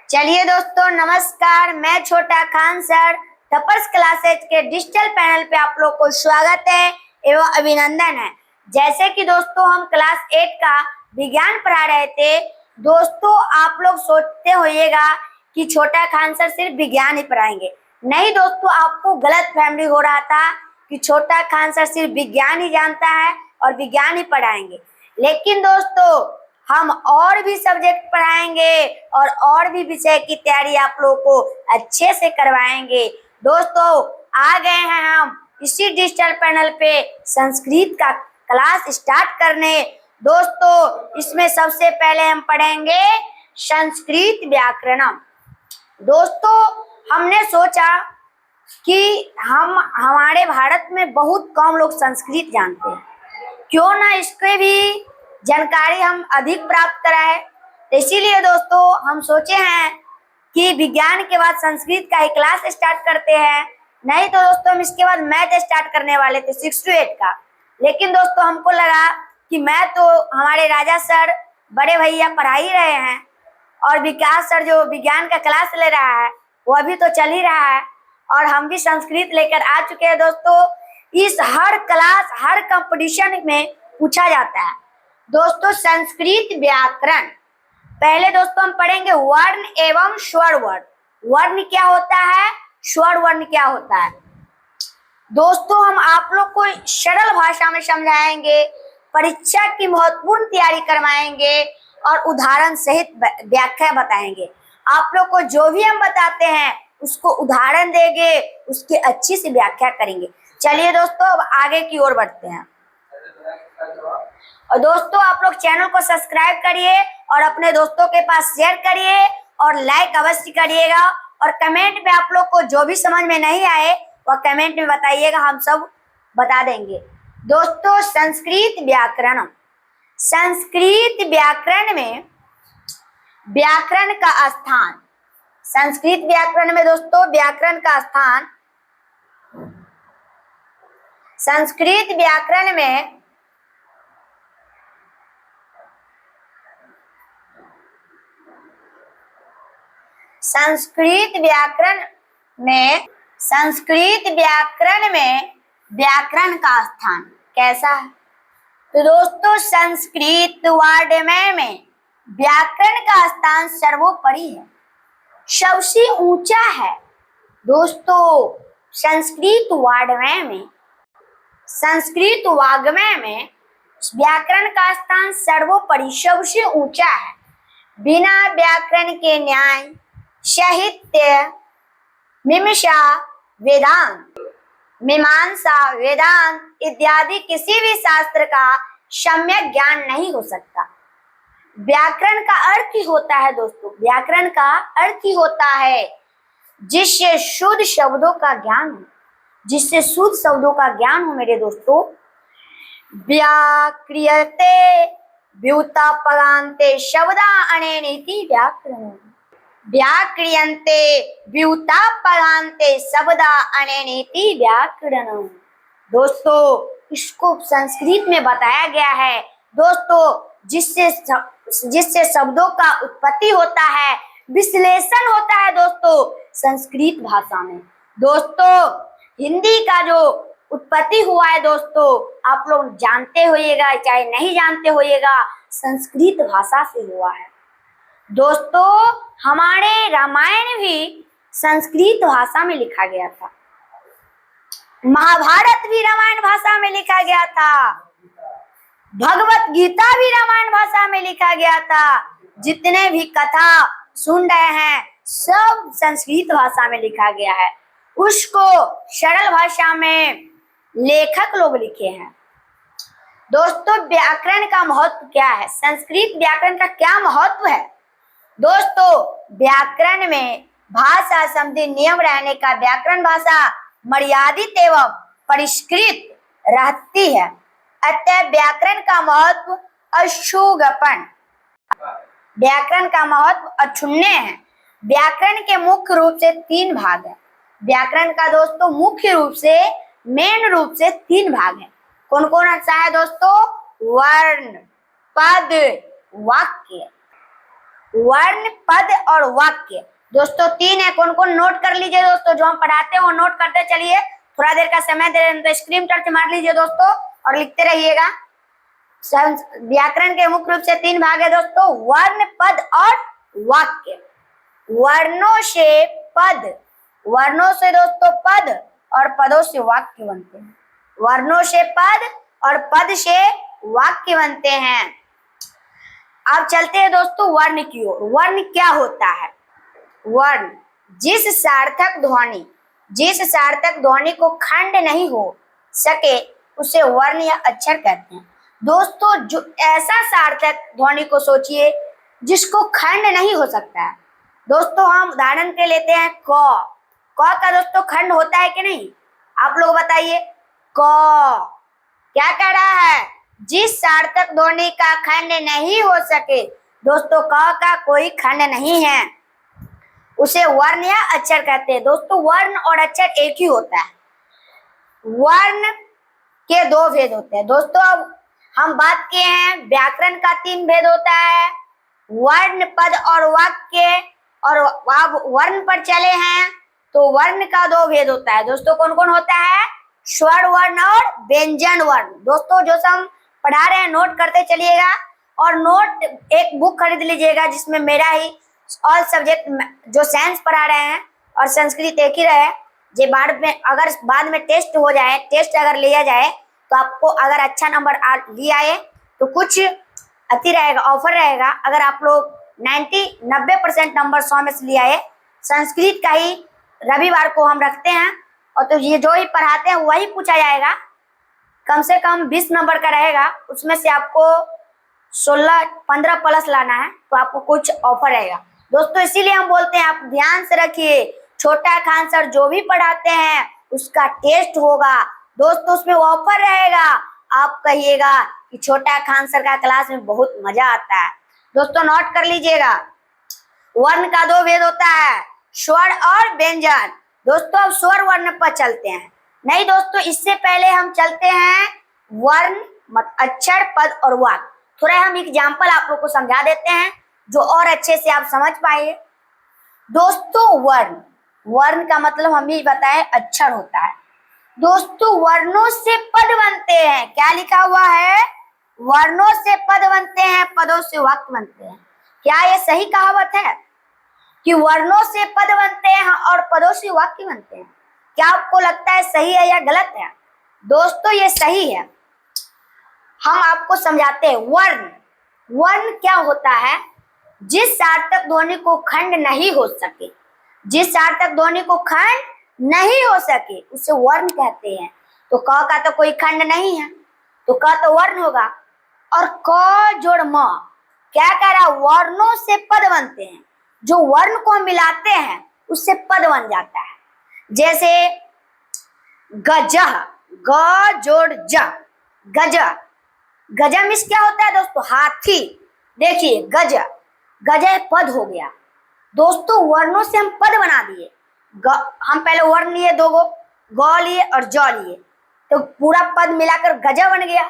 चलिए दोस्तों, नमस्कार। मैं छोटा खान सर टपर्स क्लासेज के डिजिटल पैनल पे आप लोग को स्वागत है एवं अभिनंदन है। जैसे कि दोस्तों हम क्लास 8 का विज्ञान पढ़ा रहे थे। दोस्तों आप लोग सोचते होइएगा कि छोटा खान सर सिर्फ विज्ञान ही पढ़ाएंगे। नहीं दोस्तों, आपको गलत फहमी हो रहा था कि छोटा खान सर सिर्फ विज्ञान ही जानता है और विज्ञान ही पढ़ाएंगे। लेकिन दोस्तों हम और भी सब्जेक्ट पढ़ाएंगे और भी विषय की तैयारी आप लोगों को अच्छे से करवाएंगे। दोस्तों आ गए हैं हम इसी डिजिटल पैनल पे संस्कृत का क्लास स्टार्ट करने। दोस्तों इसमें सबसे पहले हम पढ़ेंगे संस्कृत व्याकरणम। दोस्तों हमने सोचा कि हमारे भारत में बहुत कम लोग संस्कृत जानते हैं, क्यों ना इसके भी जानकारी हम अधिक प्राप्त कराएं। तो इसीलिए दोस्तों हम सोचे हैं कि विज्ञान के बाद संस्कृत का ही क्लास स्टार्ट करते हैं। नहीं तो दोस्तों हम इसके बाद मैथ स्टार्ट करने वाले थे 6 to 8 का। लेकिन दोस्तों हमको लगा कि मैथ तो हमारे राजा सर बड़े भैया पढ़ा ही रहे हैं और विकास सर जो विज्ञान का क्लास ले रहा है वो अभी तो चल ही रहा है और हम भी संस्कृत लेकर आ चुके हैं। दोस्तों इस हर क्लास हर कंपटीशन में पूछा जाता है। दोस्तों संस्कृत व्याकरण पहले दोस्तों हम पढ़ेंगे वर्ण एवं स्वर वर्ण। वर्ण क्या होता है, स्वर वर्ण क्या होता है। दोस्तों हम आप लोग को सरल भाषा में समझाएंगे, परीक्षा की महत्वपूर्ण तैयारी करवाएंगे और उदाहरण सहित व्याख्या बताएंगे। आप लोग को जो भी हम बताते हैं उसको उदाहरण देंगे, उसकी अच्छी सी व्याख्या करेंगे। चलिए दोस्तों अब आगे की ओर बढ़ते हैं। और दोस्तों आप लोग चैनल को सब्सक्राइब करिए और अपने दोस्तों के पास शेयर करिए और लाइक अवश्य करिएगा। और कमेंट में आप लोग को जो भी समझ में नहीं आए वह कमेंट में बताइएगा, हम सब बता देंगे। दोस्तों संस्कृत व्याकरण, संस्कृत व्याकरण में व्याकरण का स्थान, संस्कृत व्याकरण में दोस्तों व्याकरण का स्थान, संस्कृत व्याकरण में व्याकरण का स्थान कैसा है। तो दोस्तों संस्कृत वाङ्मय में व्याकरण का स्थान सर्वोपरि है, सबसे ऊंचा है। दोस्तों संस्कृत वाङ्मय में व्याकरण का स्थान सर्वोपरि सबसे ऊंचा है। बिना व्याकरण के न्याय, साहित्य, मीमांसा, वेदांत इत्यादि किसी भी शास्त्र का सम्यक ज्ञान नहीं हो सकता। व्याकरण का अर्थ ही होता है दोस्तों, व्याकरण का अर्थ ही होता है जिससे शुद्ध शब्दों का ज्ञान हो, जिससे शुद्ध शब्दों का ज्ञान हो। मेरे दोस्तों व्याक्रियते व्युत्पन्नान्ते शब्दा अनेनेति व्याकरणम्, व्याक्रियन्ते व्युत्पन्नान्ते शब्दा अनेनेति व्याकरणम्। दोस्तों इसको संस्कृत में बताया गया है दोस्तों, जिससे शब्दों का उत्पत्ति होता है, विश्लेषण होता है दोस्तों संस्कृत भाषा में। दोस्तों हिंदी का जो उत्पत्ति हुआ है दोस्तों आप लोग जानते होइएगा चाहे नहीं जानते होइएगा, संस्कृत भाषा से हुआ है। दोस्तों हमारे रामायण भी संस्कृत भाषा में लिखा गया था, महाभारत भी रामायण भाषा में लिखा गया था, भगवत गीता भी रामायण भाषा में लिखा गया था। जितने भी कथा सुन रहे हैं सब संस्कृत भाषा में लिखा गया है, उसको सरल भाषा में लेखक लोग लिखे हैं। दोस्तों व्याकरण का महत्व क्या है, संस्कृत व्याकरण का क्या महत्व है। दोस्तों व्याकरण में भाषा संबंधी नियम रहने का व्याकरण भाषा मर्यादित एवं परिष्कृत रहती है, अतः व्याकरण का महत्व अक्षुण्ण, व्याकरण का महत्व अक्षुण्ण है। व्याकरण के मुख्य रूप से 3 भाग है। व्याकरण का दोस्तों मुख्य रूप से मेन रूप से 3 भाग है। कौन कौन सा है दोस्तों, वर्ण, पद, वाक्य। वर्ण, पद और वाक्य। दोस्तों 3 है, कौन कौन नोट कर लीजिए दोस्तों, जो हम पढ़ाते हैं वो नोट करते चलिए। थोड़ा देर का समय दे रहे हैं तो स्क्रीन टच मार लीजिए दोस्तों और लिखते रहिएगा। व्याकरण के मुख्य रूप से 3 भाग है दोस्तों, वर्ण, पद और वाक्य। वर्णों से पद, वर्णों से दोस्तों पद और पदों से वाक्य बनते हैं। वर्णों से पद और पद से वाक्य बनते हैं। अब चलते हैं दोस्तों वर्ण की ओर। वर्ण क्या होता है? वर्ण जिस सार्थक ध्वनि को खंड नहीं हो सके उसे वर्ण या अक्षर कहते हैं। दोस्तों जो ऐसा सार्थक ध्वनि को सोचिए जिसको खंड नहीं हो सकता है। दोस्तों हम उदाहरण के लेते हैं क का दोस्तों खंड होता है कि नहीं? आप लोग बताइए। क क्या कह रहा है? जिस सार्थक ध्वनि का खंड नहीं हो सके। दोस्तों क का कोई खंड नहीं है, उसे वर्ण या अक्षर कहते हैं। दोस्तों वर्ण और अक्षर एक ही होता है। वर्ण के 2 भेद होते हैं। दोस्तों अब हम बात किए हैं व्याकरण का 3 भेद होता है, वर्ण, पद और वाक्य। और अब वर्ण पर चले हैं तो वर्ण का 2 भेद होता है। दोस्तों कौन कौन होता है? स्वर वर्ण और व्यंजन वर्ण। दोस्तों जो हम पढ़ा रहे हैं नोट करते चलिएगा और नोट एक बुक खरीद लीजिएगा जिसमें मेरा ही ऑल सब्जेक्ट जो साइंस पढ़ा रहे हैं और संस्कृत एक ही रहे। जे बाद में टेस्ट हो जाए, टेस्ट अगर लिया जाए तो आपको अगर अच्छा नंबर लिया आए तो कुछ अति रहेगा, ऑफर रहेगा। अगर आप लोग 90% नंबर 100 में से लिया आए, संस्कृत का ही रविवार को हम रखते हैं और तो ये जो ही पढ़ाते हैं वही पूछा जाएगा। कम से कम 20 नंबर का रहेगा, उसमें से आपको 15 प्लस लाना है तो आपको कुछ ऑफर रहेगा। दोस्तों इसीलिए हम बोलते हैं आप ध्यान से रखिए, छोटा खान सर जो भी पढ़ाते हैं उसका टेस्ट होगा दोस्तों, उसमें ऑफर रहेगा। आप कहिएगा कि छोटा खान सर का क्लास में बहुत मजा आता है। दोस्तों नोट कर लीजिएगा। वर्ण का 2 भेद होता है, स्वर और व्यंजन। दोस्तों अब स्वर वर्ण पर चलते हैं। नहीं दोस्तों इससे पहले हम चलते हैं वर्ण, अक्षर, पद और वाक्य। थोड़ा हम एग्जाम्पल आप लोग को समझा देते हैं जो और अच्छे से आप समझ पाइए। दोस्तों वर्ण का मतलब हम ही बताएं अक्षर होता है। दोस्तों वर्णों से पद बनते हैं। क्या लिखा हुआ है? वर्णों से पद बनते हैं, पदों से वाक्य बनते हैं। क्या ये सही कहावत है कि वर्णों से पद बनते हैं और पदों से वाक्य बनते हैं? क्या आपको लगता है सही है या गलत है? दोस्तों ये सही है। हम आपको समझाते हैं। वर्ण क्या होता है? जिस सार्थक ध्वनि को खंड नहीं हो सके, जिस सार्थक ध्वनि को खंड नहीं हो सके उसे वर्ण कहते हैं। तो क का तो कोई खंड नहीं है तो क तो वर्ण होगा। और क जोड़ म क्या कह रहा? वर्णों से पद बनते हैं, जो वर्ण को मिलाते हैं उससे पद बन जाता है। जैसे गजह, ग जोड़ ज, गज। गज मीन्स क्या होता है दोस्तों? हाथी। देखिए गज पद हो गया। दोस्तों वर्णों से हम पद बना दिए। हम पहले वर्ण लिए 2 गो, ग लिए और ज लिए, तो पूरा पद मिलाकर गजा बन गया।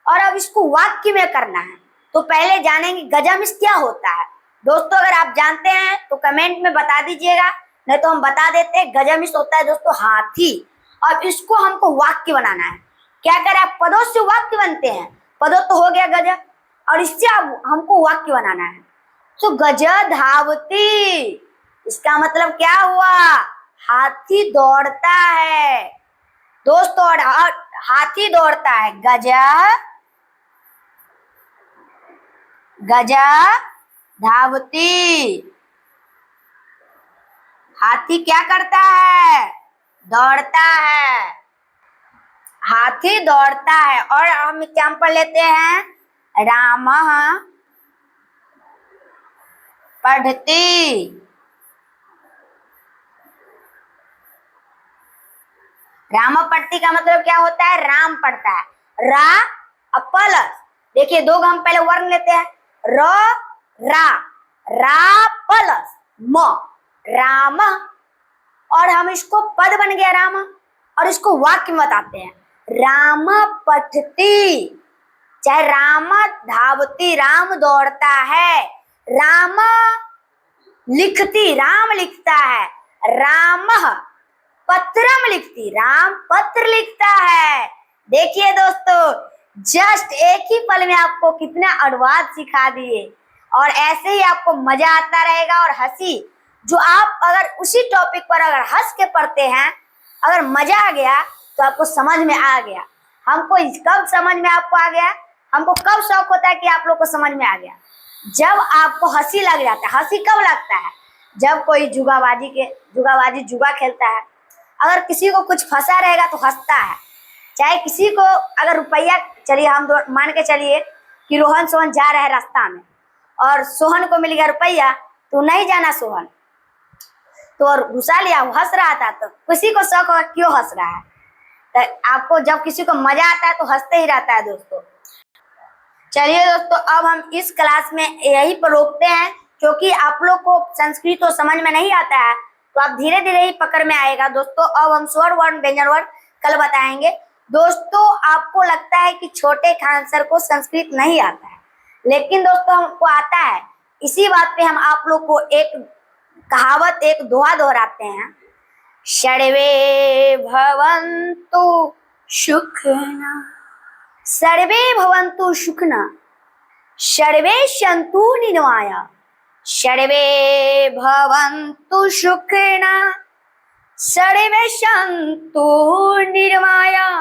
और अब इसको वाक्य में करना है तो पहले जानेंगे गजा मीन्स क्या होता है। दोस्तों अगर आप जानते हैं तो कमेंट में बता दीजिएगा, नहीं तो हम बता देते हैं। गजा मीन्स होता है दोस्तों हाथी। अब इसको हमको वाक्य बनाना है। क्या करें? पदों से वाक्य बनते हैं। पदों तो हो गया गजा और इससे अब हमको वाक्य बनाना है। तो गजा धावती, इसका मतलब क्या हुआ? हाथी दौड़ता है दोस्तों, और हाथी दौड़ता है। गजा धावती, हाथी क्या करता है? दौड़ता है। हाथी दौड़ता है। और हम एग्जाम्पल लेते हैं, रामः पढ़ती, राम पढ़ती का मतलब क्या होता है? राम पढ़ता है। रा प्लस, देखिए 2 हम पहले वर्ण लेते हैं, रा प्लस म, राम। और हम इसको पद बन गया राम, और इसको वाक्य में बताते हैं। राम पठती, चाहे राम धावती, राम दौड़ता है। राम लिखती, राम लिखता है, रामः पत्रम लिखती, राम पत्र लिखता है। देखिए दोस्तों, जस्ट एक ही पल में आपको कितना अनुवाद सिखा दिए, और ऐसे ही आपको मजा आता रहेगा। और हंसी जो आप अगर उसी टॉपिक पर अगर हंस के पढ़ते हैं, अगर मजा आ गया तो आपको समझ में आ गया। हमको कब समझ में आपको आ गया, हमको कब शौक होता है कि आप लोग को समझ में आ गया, जब आपको हंसी लग जाता है। हंसी कब लगता है, जब कोई जुगा खेलता है, अगर किसी को कुछ फंसा रहेगा तो हंसता है। चाहे किसी को अगर रुपया, चलिए हम मान के चलिए कि रोहन सोहन जा रहे हैं रास्ता में, और सोहन को मिल गया रुपया, तो नहीं जाना सोहन, तो और घुसा लिया, वो हंस रहा था, तो किसी को शौक होगा क्यों हंस रहा है। तो आपको जब किसी को मजा आता है तो हंसते ही रहता है दोस्तों। चलिए दोस्तों, अब हम इस क्लास में यही पर रोकते हैं, क्योंकि आप लोग को संस्कृत तो समझ में नहीं आता है, तो आप धीरे धीरे ही पकड़ में आएगा दोस्तों। अब हम स्वर वर्ण व्यंजन वर्ण कल बताएंगे दोस्तों। आपको लगता है कि छोटे खान सर को संस्कृत नहीं आता है, लेकिन दोस्तों हमको आता है। इसी बात पे हम आप लोग को एक कहावत, एक दोहा दोहराते हैं। सर्वे भवन्तु सुखिनः, सर्वे भवन्तु सुखिनः, सर्वे सन्तु निरामयाः, सर्वे भवन्तु सुखिनः, सर्वे सन्तु निरामयाः,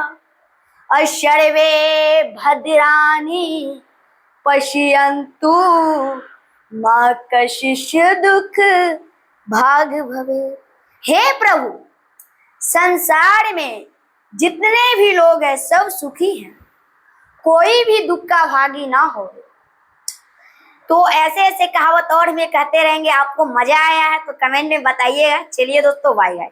और सर्वे भद्राणि पश्यन्तु मा कश्चित् दुःख भाग भवेत्। हे प्रभु, संसार में जितने भी लोग हैं सब सुखी हैं, कोई भी दुख का भागी ना हो। तो ऐसे ऐसे कहावत और में कहते रहेंगे। आपको मजा आया है तो कमेंट में बताइएगा। चलिए दोस्तों, बाय बाय।